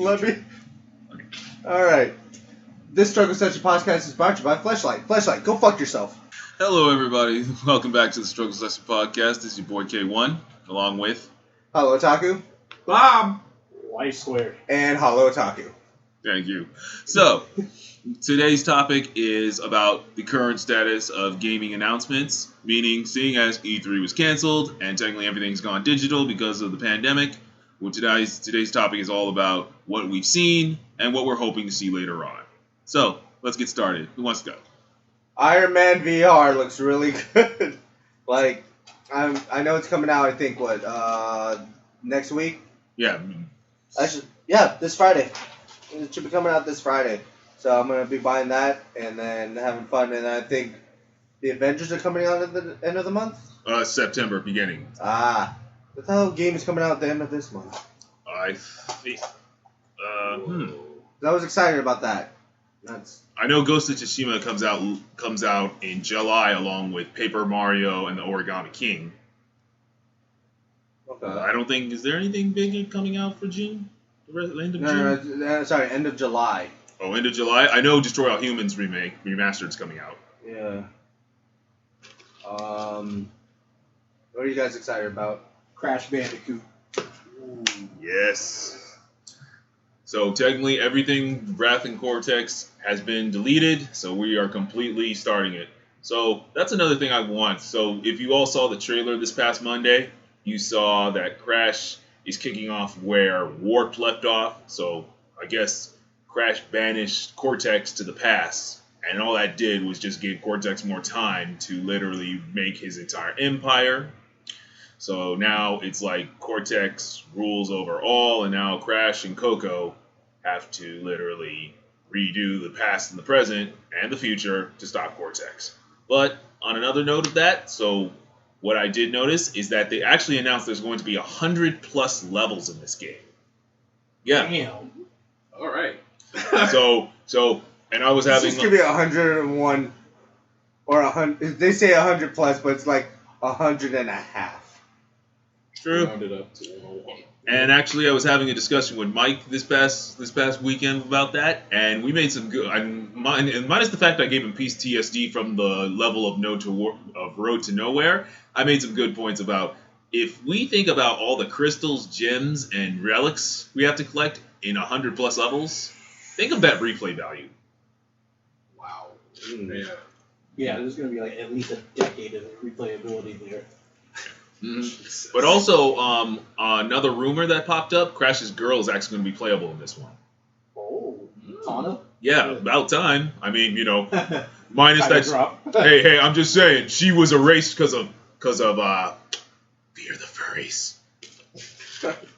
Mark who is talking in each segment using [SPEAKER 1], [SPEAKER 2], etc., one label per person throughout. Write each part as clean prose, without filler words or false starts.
[SPEAKER 1] Let me. All right. This Struggle Session podcast is brought to you by Fleshlight. Fleshlight, go fuck yourself.
[SPEAKER 2] Hello, everybody. Welcome back to the Struggle Session podcast. This is your boy K1, along with
[SPEAKER 1] Hello, Otaku.
[SPEAKER 3] Bob. Life Squared.
[SPEAKER 1] And Hello, Otaku.
[SPEAKER 2] Thank you. So, today's topic is about the current status of gaming announcements, meaning seeing as E3 was canceled and technically everything's gone digital because of the pandemic. Well, today's topic is all about what we've seen and what we're hoping to see later on. So, let's get started. Who wants to go?
[SPEAKER 1] Iron Man VR looks really good. Like, I know it's coming out, I think, next week?
[SPEAKER 2] Yeah.
[SPEAKER 1] This Friday. It should be coming out this Friday. So I'm going to be buying that and then having fun. And I think the Avengers are coming out at the end of the month?
[SPEAKER 2] September beginning.
[SPEAKER 1] Ah. The hell game is coming out at the end of this month?
[SPEAKER 2] I think...
[SPEAKER 1] I was excited about that.
[SPEAKER 2] I know Ghost of Tsushima comes out in July along with Paper Mario and the Origami King.
[SPEAKER 1] Okay.
[SPEAKER 2] I don't think... Is there anything big coming out for June? The end of June?
[SPEAKER 1] No, sorry, end of July.
[SPEAKER 2] Oh, end of July? I know Destroy All Humans remake, Remastered's coming out.
[SPEAKER 1] Yeah. What are you guys excited about?
[SPEAKER 3] Crash Bandicoot.
[SPEAKER 1] Ooh.
[SPEAKER 2] Yes. So technically everything Wrath and Cortex has been deleted, so we are completely starting it. So that's another thing I want. So if you all saw the trailer this past Monday, you saw that Crash is kicking off where Warp left off. So I guess Crash banished Cortex to the past, and all that did was just give Cortex more time to literally make his entire empire. So now it's like Cortex rules over all, and now Crash and Coco have to literally redo the past and the present and the future to stop Cortex. But on another note of that, so what I did notice is that they actually announced there's going to be 100+ levels in this game. Yeah.
[SPEAKER 3] Damn.
[SPEAKER 4] All right.
[SPEAKER 2] And I was having...
[SPEAKER 1] It's going to be 101 or 100. They say 100+, but it's like 100.5.
[SPEAKER 2] True.
[SPEAKER 4] Round it up to 101.
[SPEAKER 2] And actually, I was having a discussion with Mike this past weekend about that, and we made some good. Minus the fact I gave him PTSD from the level of Road to Nowhere, I made some good points about if we think about all the crystals, gems, and relics we have to collect in 100+ levels. Think of that replay value.
[SPEAKER 4] Wow.
[SPEAKER 1] Mm.
[SPEAKER 4] Yeah.
[SPEAKER 3] Yeah, there's going to be like at least a decade of replayability there.
[SPEAKER 2] Mm-hmm. But also, another rumor that popped up: Crash's girl is actually going to be playable in this one.
[SPEAKER 3] Oh, Tana?
[SPEAKER 2] Yeah, about time. I mean, minus that.
[SPEAKER 3] Drop.
[SPEAKER 2] Hey, I'm just saying, she was erased because of Fear the Furries.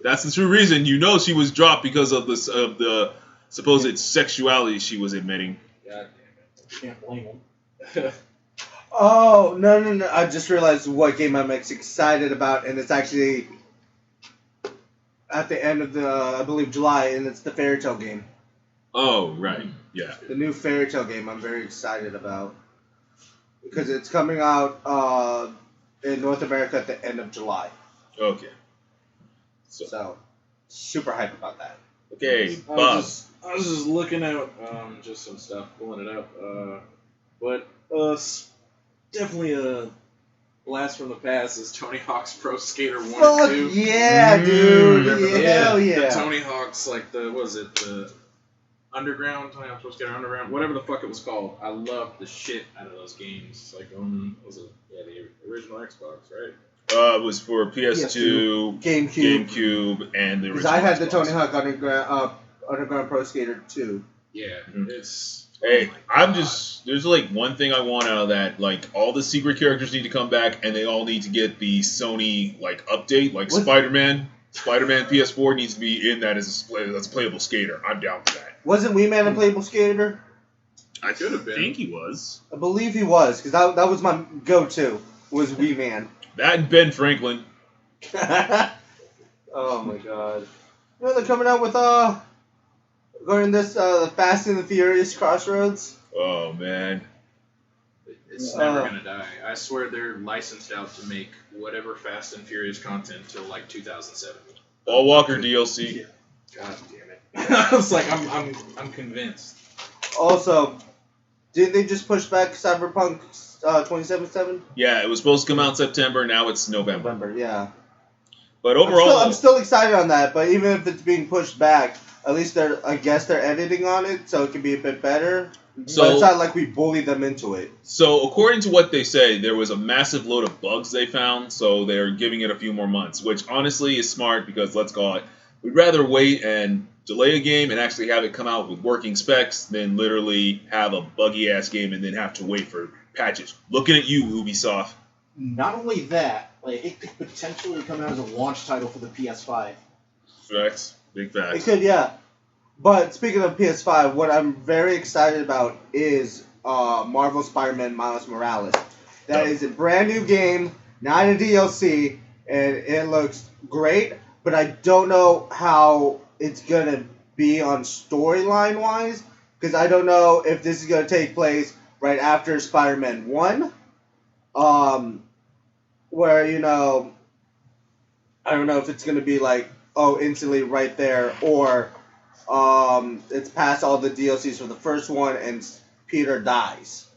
[SPEAKER 2] That's the true reason. She was dropped because of the supposed sexuality she was admitting.
[SPEAKER 4] God
[SPEAKER 3] Can't blame him.
[SPEAKER 1] Oh, no. I just realized what game I'm excited about, and it's actually at the end of I believe, July, and it's the Fairy Tail game.
[SPEAKER 2] Oh, right. Yeah.
[SPEAKER 1] The new Fairy Tail game I'm very excited about. Because it's coming out in North America at the end of July.
[SPEAKER 2] Okay.
[SPEAKER 1] So super hyped about that.
[SPEAKER 2] Okay,
[SPEAKER 4] I
[SPEAKER 2] Bob.
[SPEAKER 4] was just looking out just some stuff, pulling it up. But definitely a blast from the past is Tony Hawk's Pro Skater 1
[SPEAKER 1] Fuck
[SPEAKER 4] and 2.
[SPEAKER 1] yeah, dude. Hell
[SPEAKER 4] The
[SPEAKER 1] yeah.
[SPEAKER 4] Tony Hawk's, like, the Underground, Tony Hawk's Pro Skater Underground, whatever the fuck it was called. I loved the shit out of those games. Like, the original Xbox, right?
[SPEAKER 2] It was for PS2, GameCube, and the original
[SPEAKER 1] Because I had the
[SPEAKER 2] Xbox.
[SPEAKER 1] Tony Hawk Underground Pro Skater 2.
[SPEAKER 4] Yeah,
[SPEAKER 2] Mhm.
[SPEAKER 4] it's...
[SPEAKER 2] Hey,
[SPEAKER 4] oh my God.
[SPEAKER 2] there's like one thing I want out of that, like all the secret characters need to come back and they all need to get the Sony like update, like
[SPEAKER 1] What?
[SPEAKER 2] Spider-Man PS4 needs to be in that as a playable skater. I'm down for that.
[SPEAKER 1] Wasn't Wee Man a playable skater?
[SPEAKER 2] I
[SPEAKER 4] Could have been.
[SPEAKER 2] think he was.
[SPEAKER 1] I believe he was, because that was my go-to, was Wee Man.
[SPEAKER 2] That and Ben Franklin.
[SPEAKER 1] Oh my god. They're coming out with going this the Fast and the Furious Crossroads.
[SPEAKER 2] Oh man.
[SPEAKER 4] It's never gonna die. I swear they're licensed out to make whatever Fast and Furious content till like 2070.
[SPEAKER 2] Paul Walker DLC.
[SPEAKER 4] God damn it. I was like, I'm convinced.
[SPEAKER 1] Also, did they just push back Cyberpunk 2077?
[SPEAKER 2] Yeah, it was supposed to come out in September. Now it's November.
[SPEAKER 1] Yeah.
[SPEAKER 2] But overall,
[SPEAKER 1] I'm still excited on that. But even if it's being pushed back, at least I guess they're editing on it, so it can be a bit better.
[SPEAKER 2] So,
[SPEAKER 1] but it's not like we bullied them into it.
[SPEAKER 2] So according to what they say, there was a massive load of bugs they found, so they're giving it a few more months, which honestly is smart because, let's call it, we'd rather wait and delay a game and actually have it come out with working specs than literally have a buggy-ass game and then have to wait for patches. Looking at you, Ubisoft.
[SPEAKER 3] Not only that, like it could potentially come out as a launch title for the PS5.
[SPEAKER 2] Facts. Big facts.
[SPEAKER 1] It could, yeah. But speaking of PS5, what I'm very excited about is Marvel Spider-Man Miles Morales. That is a brand new game, not a DLC, and it looks great, but I don't know how it's going to be on storyline-wise, because I don't know if this is going to take place right after Spider-Man 1, where, you know, I don't know if it's going to be like, oh, instantly right there, or it's past all the DLCs for the first one and Peter dies.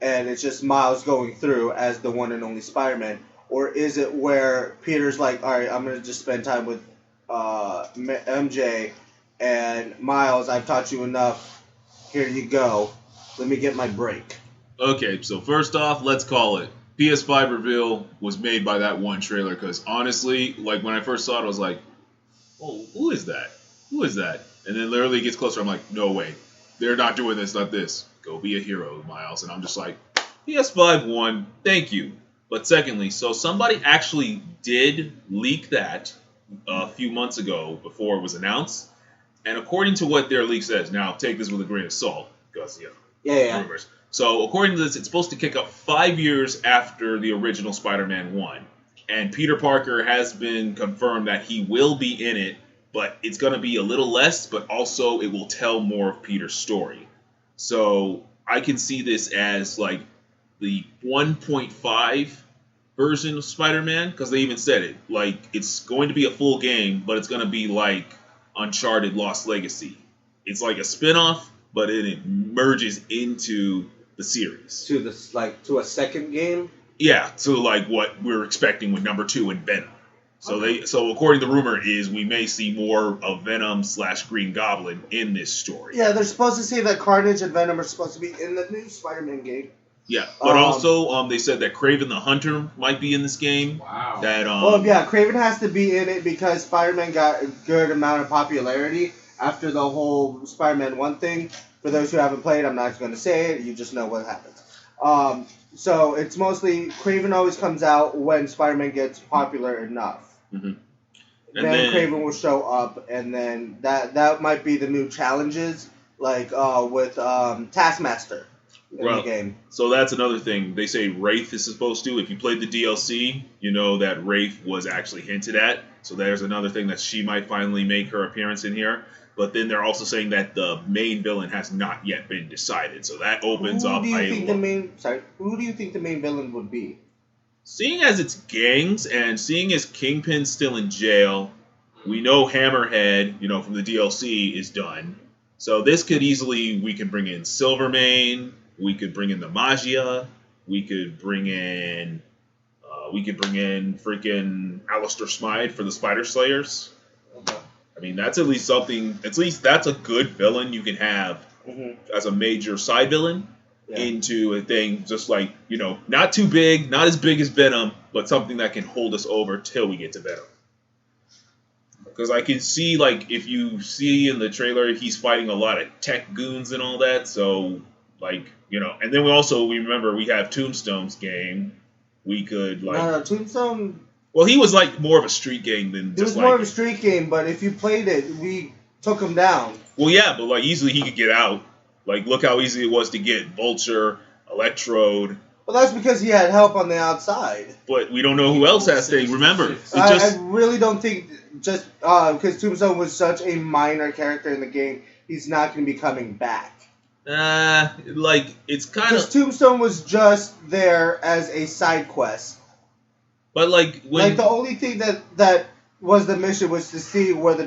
[SPEAKER 1] And it's just Miles going through as the one and only Spider-Man. Or is it where Peter's like, alright, I'm going to just spend time with MJ, and Miles, I've taught you enough, here you go, let me get my break.
[SPEAKER 2] Okay, so first off, let's call it. PS5 reveal was made by that one trailer, because honestly, like when I first saw it, I was like, oh, who is that? Who is that? And then literally it gets closer, I'm like, no way. They're not doing this, not this. Go be a hero, Miles. And I'm just like, PS5 won, thank you. But secondly, so somebody actually did leak that a few months ago before it was announced. And according to what their leak says, now take this with a grain of salt, because, you know,
[SPEAKER 1] Yeah.
[SPEAKER 2] rumors. So according to this, it's supposed to kick up 5 years after the original Spider-Man 1. And Peter Parker has been confirmed that he will be in it, but it's going to be a little less, but also it will tell more of Peter's story. So I can see this as like the 1.5 version of Spider-Man, because they even said it. Like, it's going to be a full game, but it's going to be like Uncharted Lost Legacy. It's like a spin-off, but it merges into the series.
[SPEAKER 1] To a second game?
[SPEAKER 2] Yeah, to like what we're expecting with number 2 and Venom. So according to rumor is we may see more of Venom / Green Goblin in this story.
[SPEAKER 1] Yeah, they're supposed to say that Carnage and Venom are supposed to be in the new Spider-Man game.
[SPEAKER 2] Yeah, but also they said that Kraven the Hunter might be in this game.
[SPEAKER 4] Wow.
[SPEAKER 2] That
[SPEAKER 1] Well, yeah, Kraven has to be in it because Spider-Man got a good amount of popularity after the whole Spider-Man 1 thing. For those who haven't played, I'm not going to say it. You just know what happens. So it's mostly Kraven always comes out when Spider-Man gets popular enough.
[SPEAKER 2] Mm-hmm.
[SPEAKER 1] Then Kraven will show up, and then that might be the new challenges, like with Taskmaster in the game.
[SPEAKER 2] So that's another thing. They say Wraith is supposed to. If you played the DLC, you know that Wraith was actually hinted at. So there's another thing that she might finally make her appearance in here. But then they're also saying that the main villain has not yet been decided. So that opens up. Who do
[SPEAKER 1] you think the main villain would be?
[SPEAKER 2] Seeing as it's gangs and seeing as Kingpin's still in jail, we know Hammerhead, you know, from the DLC is done. So this could easily, we could bring in Silvermane, we could bring in the Magia, we could bring in freaking Alistair Smythe for the Spider Slayers.
[SPEAKER 1] Okay.
[SPEAKER 2] I mean, that's at least something, at least that's a good villain you can have as a major side villain. Yeah. Into a thing just like, you know, not too big, not as big as Venom, but something that can hold us over till we get to Venom. Because I can see, like, if you see in the trailer, he's fighting a lot of tech goons and all that, so, like, you know, and then we remember we have Tombstone's game. We could, like...
[SPEAKER 1] No, Tombstone...
[SPEAKER 2] Well, he was, like, more of a street game than just, like... It was
[SPEAKER 1] more of a street game, but if you played it, we took him down.
[SPEAKER 2] Well, yeah, but, like, easily he could get out. Like, look how easy it was to get Vulture, Electrode.
[SPEAKER 1] Well, that's because he had help on the outside.
[SPEAKER 2] But we don't know who else has to. Remember,
[SPEAKER 1] I really don't think just because Tombstone was such a minor character in the game, he's not going to be coming back.
[SPEAKER 2] Like, it's kind of...
[SPEAKER 1] Because Tombstone was just there as a side quest.
[SPEAKER 2] But, like, when...
[SPEAKER 1] Like, the only thing that was the mission was to see where the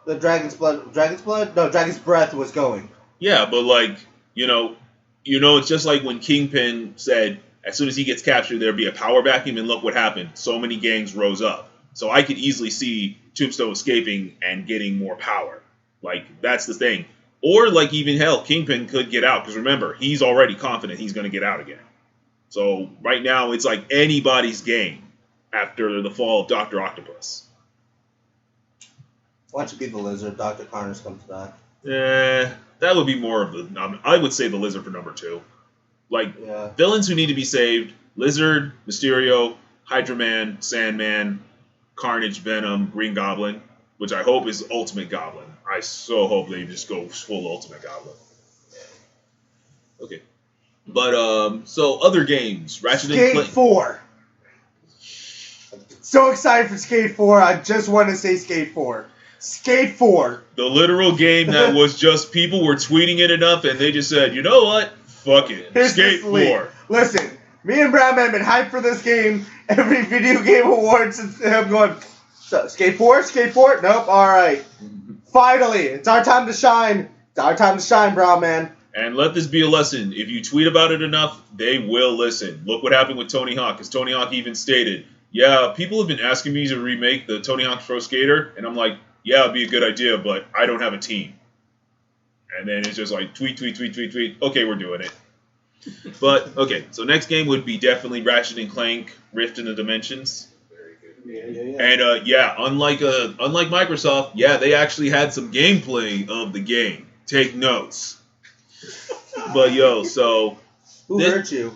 [SPEAKER 1] the Dragon's Blood? No, Dragon's Breath was going.
[SPEAKER 2] Yeah, but like, it's just like when Kingpin said, as soon as he gets captured, there'd be a power vacuum, and look what happened. So many gangs rose up. So I could easily see Tombstone escaping and getting more power. Like, that's the thing. Or, like, even hell, Kingpin could get out, because remember, he's already confident he's going to get out again. So right now, it's like anybody's game after the fall of Dr. Octopus.
[SPEAKER 1] Why don't you be the Lizard? Dr. Connors comes back.
[SPEAKER 2] That would be more of the... I would say the Lizard for number 2. Like, villains who need to be saved, Lizard, Mysterio, Hydra Man, Sandman, Carnage, Venom, Green Goblin, which I hope is Ultimate Goblin. I so hope they just go full Ultimate Goblin. Okay. But, so other games. Ratchet and Clank.
[SPEAKER 1] Skate 4. So excited for Skate 4. I just want to say Skate 4. Skate 4.
[SPEAKER 2] The literal game that was just people were tweeting it enough and they just said, you know what? Fuck it.
[SPEAKER 1] Here's
[SPEAKER 2] Skate 4.
[SPEAKER 1] Listen, me and Brown Man have been hyped for this game every video game award since I'm going, so, Skate 4? Skate 4? Nope, alright. Finally, it's our time to shine. It's our time to shine, Brown Man.
[SPEAKER 2] And let this be a lesson. If you tweet about it enough, they will listen. Look what happened with Tony Hawk, because Tony Hawk even stated, yeah, people have been asking me to remake the Tony Hawk Pro Skater, and I'm like, yeah, it'd be a good idea, but I don't have a team. And then it's just like, tweet. Okay, we're doing it. But, okay, so next game would be definitely Ratchet and Clank Rift in the Dimensions.
[SPEAKER 4] Very good.
[SPEAKER 1] Yeah.
[SPEAKER 2] And, unlike Microsoft, they actually had some gameplay of the game. Take notes. But, so...
[SPEAKER 1] Who hurt you?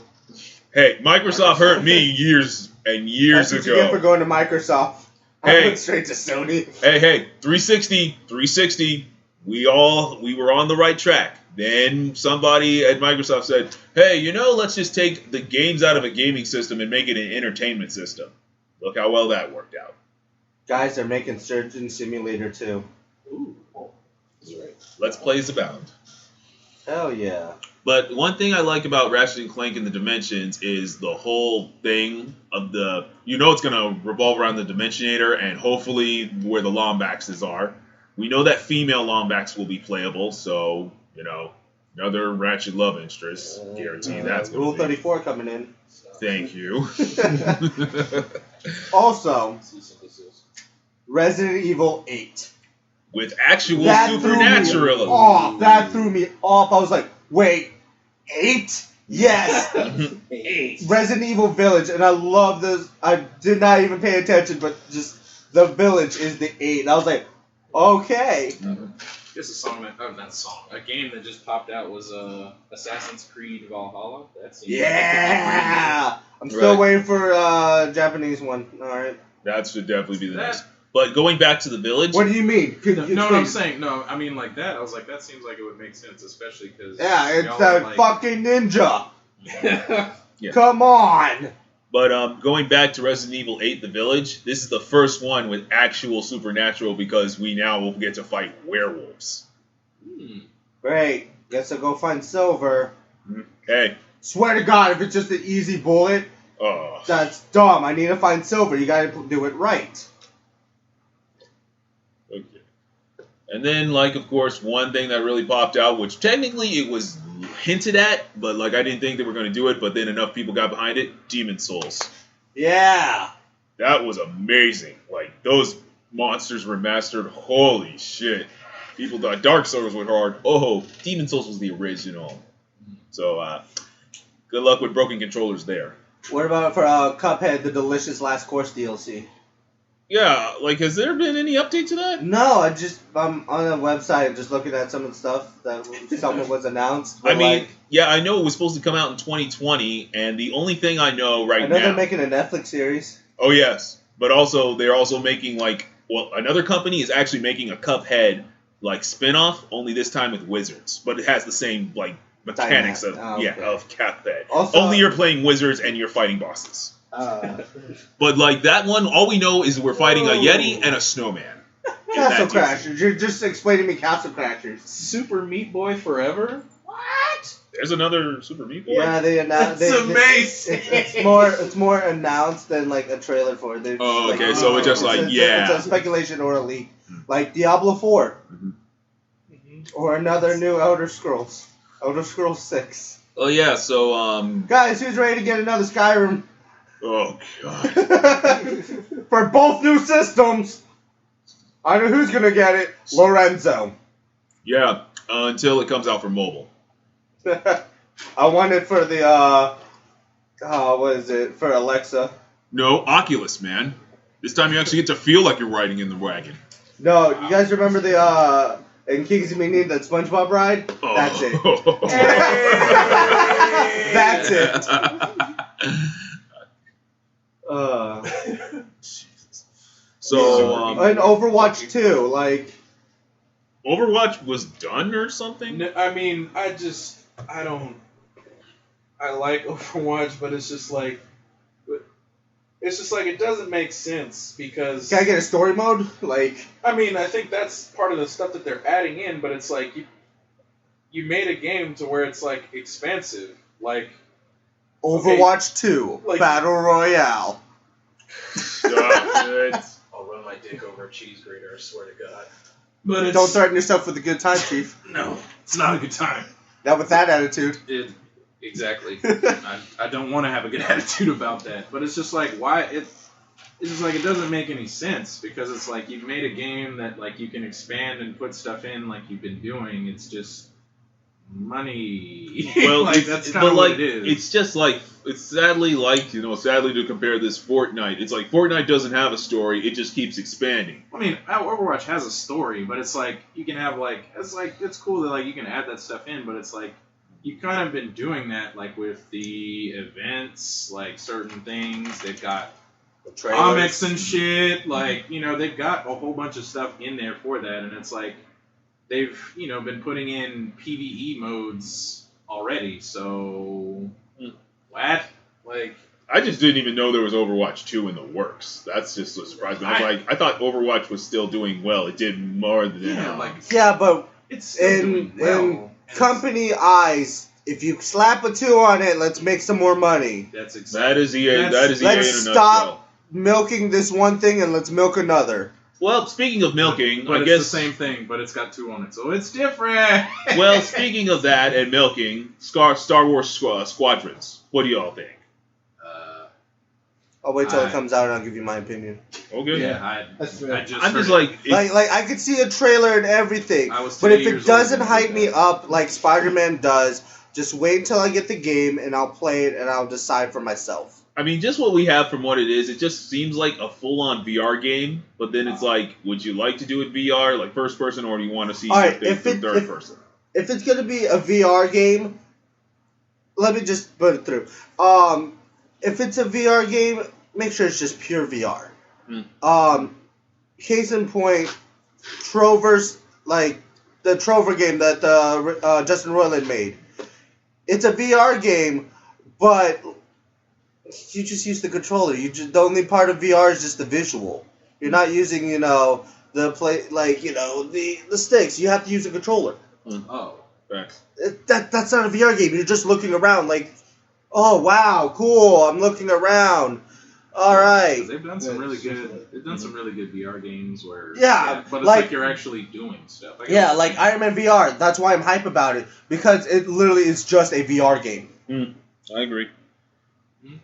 [SPEAKER 2] Hey, Microsoft hurt me years and years
[SPEAKER 1] That's
[SPEAKER 2] ago.
[SPEAKER 1] What you get for going to Microsoft. I went straight to Sony.
[SPEAKER 2] Hey, 360. We were on the right track. Then somebody at Microsoft said, hey, let's just take the games out of a gaming system and make it an entertainment system. Look how well that worked out.
[SPEAKER 1] Guys, they're making Surgeon Simulator 2.
[SPEAKER 4] Ooh, that's right.
[SPEAKER 2] Let's Plays Abound.
[SPEAKER 1] Hell yeah.
[SPEAKER 2] But one thing I like about Ratchet & Clank in the Dimensions is the whole thing of the... it's going to revolve around the Dimensionator and hopefully where the Lombaxes are. We know that female Lombax will be playable, so, another Ratchet love interest. Guarantee that's going to
[SPEAKER 1] Rule 34 coming in.
[SPEAKER 2] Thank you.
[SPEAKER 1] Also, Resident Evil 8.
[SPEAKER 2] With actual supernatural.
[SPEAKER 1] That threw me off. I was like, wait, 8? Yes.
[SPEAKER 4] 8.
[SPEAKER 1] Resident Evil Village, and I love this. I did not even pay attention, but just the village is the 8. And I was like, okay.
[SPEAKER 4] Just a song a game that just popped out was Assassin's Creed Valhalla. That seems
[SPEAKER 1] Yeah. I'm still waiting for Japanese one. All right.
[SPEAKER 2] That should definitely be the next. But going back to the village.
[SPEAKER 1] What do you mean?
[SPEAKER 4] I'm saying, I mean like that. I was like, that seems like it would make sense, especially because
[SPEAKER 1] it's that fucking ninja.
[SPEAKER 2] Yeah.
[SPEAKER 1] Come on.
[SPEAKER 2] But going back to Resident Evil 8, The Village, this is the first one with actual supernatural because we now will get to fight werewolves.
[SPEAKER 1] Great. Guess I'll go find Silver.
[SPEAKER 2] Hey.
[SPEAKER 1] Swear to God, if it's just an easy bullet, that's dumb. I need to find Silver. You gotta do it right.
[SPEAKER 2] Okay. And then, of course, one thing that really popped out, which technically it was hinted at, but, I didn't think they were going to do it, but then enough people got behind it, Demon Souls.
[SPEAKER 1] Yeah.
[SPEAKER 2] That was amazing. Those monsters remastered, holy shit. People thought Dark Souls was hard. Oh, Demon Souls was the original. So, good luck with broken controllers there.
[SPEAKER 1] What about for Cuphead, the Delicious Last Course DLC?
[SPEAKER 2] Yeah, has there been any update to that?
[SPEAKER 1] No, I'm on a website just looking at some of the stuff that something was announced.
[SPEAKER 2] I mean, I know it was supposed to come out in 2020, and the only thing I know now...
[SPEAKER 1] they're making a Netflix series.
[SPEAKER 2] Oh, yes. But also, they're also making, another company is actually making a Cuphead, spin-off, only this time with wizards. But it has the same, mechanics of Cuphead. Also, only you're playing wizards and you're fighting bosses. But that one, all we know is we're fighting a Yeti and a snowman.
[SPEAKER 1] Castle Crashers. You're just explaining to me Castle Crashers.
[SPEAKER 4] Super Meat Boy Forever?
[SPEAKER 1] What?
[SPEAKER 2] There's another Super Meat Boy?
[SPEAKER 1] Yeah, they announced.
[SPEAKER 4] That's amazing.
[SPEAKER 1] It's more announced than like a trailer for it.
[SPEAKER 2] Oh, okay, so it's just like,
[SPEAKER 1] it's a speculation or a leak, like Diablo 4, or another new Elder Scrolls 6.
[SPEAKER 2] Oh yeah, so
[SPEAKER 1] Guys, who's ready to get another Skyrim?
[SPEAKER 2] oh god.
[SPEAKER 1] For both new systems. I know who's gonna get it. Lorenzo.
[SPEAKER 2] Yeah, until it comes out for mobile.
[SPEAKER 1] I want it for the what is it? For Alexa.
[SPEAKER 2] No, Oculus, man. This time you actually get to feel like you're riding in the wagon.
[SPEAKER 1] No, you guys remember the in Kings Dominion that SpongeBob ride?
[SPEAKER 2] Oh.
[SPEAKER 1] That's it. That's it.
[SPEAKER 2] So
[SPEAKER 1] And Overwatch 2, like
[SPEAKER 2] Overwatch was done or something?
[SPEAKER 4] I mean, I like Overwatch, but it's just like it doesn't make sense because
[SPEAKER 1] can I get a story mode? Like
[SPEAKER 4] I mean, I think that's part of the stuff that they're adding in, but it's like you made a game to where it's like expansive, like
[SPEAKER 1] Overwatch 2
[SPEAKER 4] like-
[SPEAKER 1] Battle Royale.
[SPEAKER 2] Stop it.
[SPEAKER 3] I'll run my dick over a cheese grater, I swear to God.
[SPEAKER 4] But it's,
[SPEAKER 1] Don't threaten yourself with a good time, Chief.
[SPEAKER 4] No, it's not a good time.
[SPEAKER 1] Not with that attitude.
[SPEAKER 4] Exactly. I don't want to have a good attitude about that, but it's just like why it's just like it doesn't make any sense because it's like you've made a game that like you can expand and put stuff in like you've been doing. It's just money.
[SPEAKER 2] Well,
[SPEAKER 4] like that's kind of what it is.
[SPEAKER 2] It's just like it's sadly to compare this Fortnite. It's like Fortnite doesn't have a story; it just keeps expanding.
[SPEAKER 4] I mean, Overwatch has a story, but it's like you can have it's cool that like you can add that stuff in, but it's like you've kind of been doing that like with the events, like certain things. They've got comics and shit, like they've got a whole bunch of stuff in there for that, and it's like they've been putting in PvE modes already. So what? Like
[SPEAKER 2] I just didn't even know there was Overwatch 2 in the works. That's just a surprise. I thought Overwatch was still doing well. It did more than
[SPEAKER 1] Yeah, but
[SPEAKER 4] it's still doing well.
[SPEAKER 1] in company eyes, if you slap a 2 on it, let's make some more money.
[SPEAKER 4] That's exactly
[SPEAKER 2] that is EA. That is EA
[SPEAKER 1] Let's
[SPEAKER 2] in a
[SPEAKER 1] stop
[SPEAKER 2] nutshell.
[SPEAKER 1] milking this one thing and let's milk another.
[SPEAKER 2] Well, speaking of milking,
[SPEAKER 4] but
[SPEAKER 2] I
[SPEAKER 4] it's
[SPEAKER 2] guess
[SPEAKER 4] the same thing, but it's got 2 on it, so it's different.
[SPEAKER 2] Well, speaking of that and milking, Star Wars Squadrons. What do y'all think?
[SPEAKER 1] I'll wait till it comes out and I'll give you my opinion.
[SPEAKER 2] Okay.
[SPEAKER 4] Yeah,
[SPEAKER 2] I'm just like
[SPEAKER 1] I could see a trailer and everything, but if it doesn't hype me up like Spider-Man does, just wait until I get the game and I'll play it and I'll decide for myself.
[SPEAKER 2] I mean, just what we have from what it is, it just seems like a full-on VR game. But then it's like, would you like to do it VR, like first person, or do you want to see something from third person?
[SPEAKER 1] If it's gonna be a VR game, let me just put it through. If it's a VR game, make sure it's just pure VR. Case in point, Trover's, like, the Trover game that Justin Roiland made. It's a VR game, but you just use the controller. The only part of VR is just the visual. You're not using, the sticks. You have to use a controller.
[SPEAKER 4] Oh.
[SPEAKER 2] Facts.
[SPEAKER 1] That's not a VR game. You're just looking around like, oh, wow, cool, I'm looking around. All right.
[SPEAKER 4] They've done some really good. They've done some really good VR games where.
[SPEAKER 1] Yeah,
[SPEAKER 4] but it's like you're actually doing stuff.
[SPEAKER 1] Yeah, like Iron Man VR. That's why I'm hype about it, because it literally is just a VR game.
[SPEAKER 2] I agree.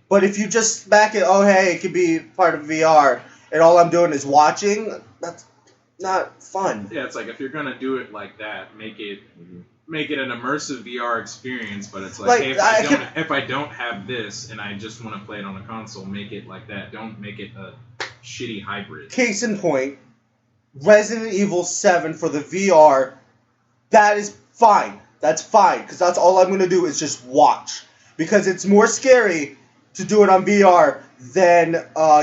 [SPEAKER 1] But if you just smack it, oh hey, it could be part of VR, and all I'm doing is watching, that's not fun.
[SPEAKER 4] Yeah, it's like if you're gonna do it like that, make it an immersive VR experience. But it's like hey, if I don't have this and I just want to play it on a console, make it like that. Don't make it a shitty hybrid.
[SPEAKER 1] Case in point, Resident Evil 7 for the VR, that is fine. That's fine, because that's all I'm gonna do is just watch, because it's more scary to do it on VR than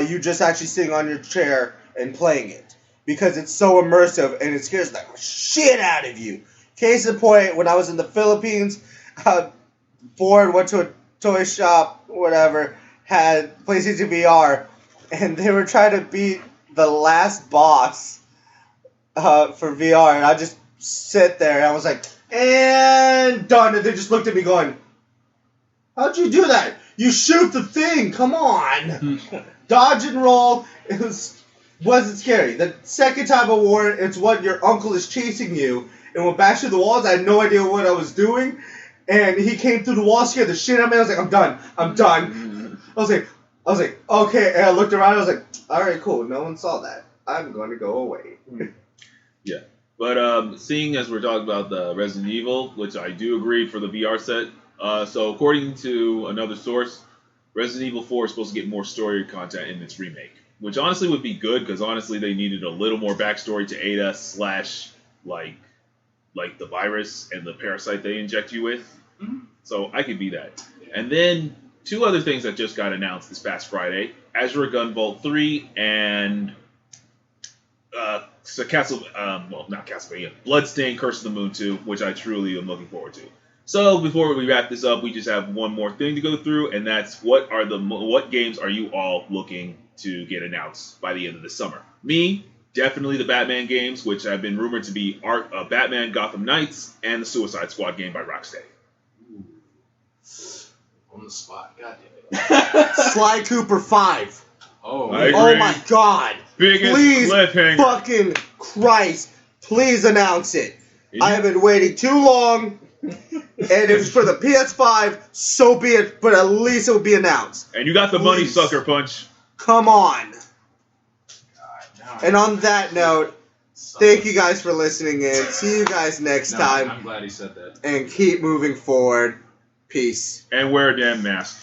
[SPEAKER 1] you just actually sitting on your chair and playing it, because it's so immersive and it scares the shit out of you. Case in point, when I was in the Philippines, bored, went to a toy shop, whatever, had PlayStation VR, and they were trying to beat the last boss for VR, and I just sit there and I was like, and done. And they just looked at me going, how'd you do that? You shoot the thing, come on. Dodge and roll. It wasn't scary. The second time I wore it, it's what your uncle is chasing you. And went back through the walls. I had no idea what I was doing. And he came through the wall, scared the shit out of me. I was like, I'm done. I was like, okay. And I looked around. I was like, all right, cool. No one saw that. I'm going to go away.
[SPEAKER 2] Yeah. But seeing as we're talking about the Resident Evil, which I do agree for the VR set. So according to another source, Resident Evil 4 is supposed to get more story content in its remake. Which honestly would be good, because honestly they needed a little more backstory to Ada / like the virus and the parasite they inject you with.
[SPEAKER 4] Mm-hmm.
[SPEAKER 2] So I could be that. And then 2 other things that just got announced this past Friday. Azure Gunvolt 3 and not Castlevania, Bloodstained Curse of the Moon 2, which I truly am looking forward to. So before we wrap this up, we just have one more thing to go through, and that's what games are you all looking to get announced by the end of the summer? Me, definitely the Batman games, which have been rumored to be Batman Gotham Knights and the Suicide Squad game by Rocksteady.
[SPEAKER 4] On the spot, goddamn it.
[SPEAKER 1] Sly Cooper 5.
[SPEAKER 4] Oh,
[SPEAKER 2] I agree.
[SPEAKER 1] Oh my god.
[SPEAKER 2] Biggest
[SPEAKER 1] Please,
[SPEAKER 2] cliffhanger.
[SPEAKER 1] fucking Christ, please announce it. I have been waiting too long, and if it's for the PS5, so be it, but at least it will be announced.
[SPEAKER 2] And you got the money,
[SPEAKER 1] Please.
[SPEAKER 2] sucker punch.
[SPEAKER 1] Come on.
[SPEAKER 4] God,
[SPEAKER 1] And on that note, thank you guys for listening in. See you guys next time,
[SPEAKER 4] I'm glad he said that.
[SPEAKER 1] and keep moving forward. Peace.
[SPEAKER 2] And wear a damn mask.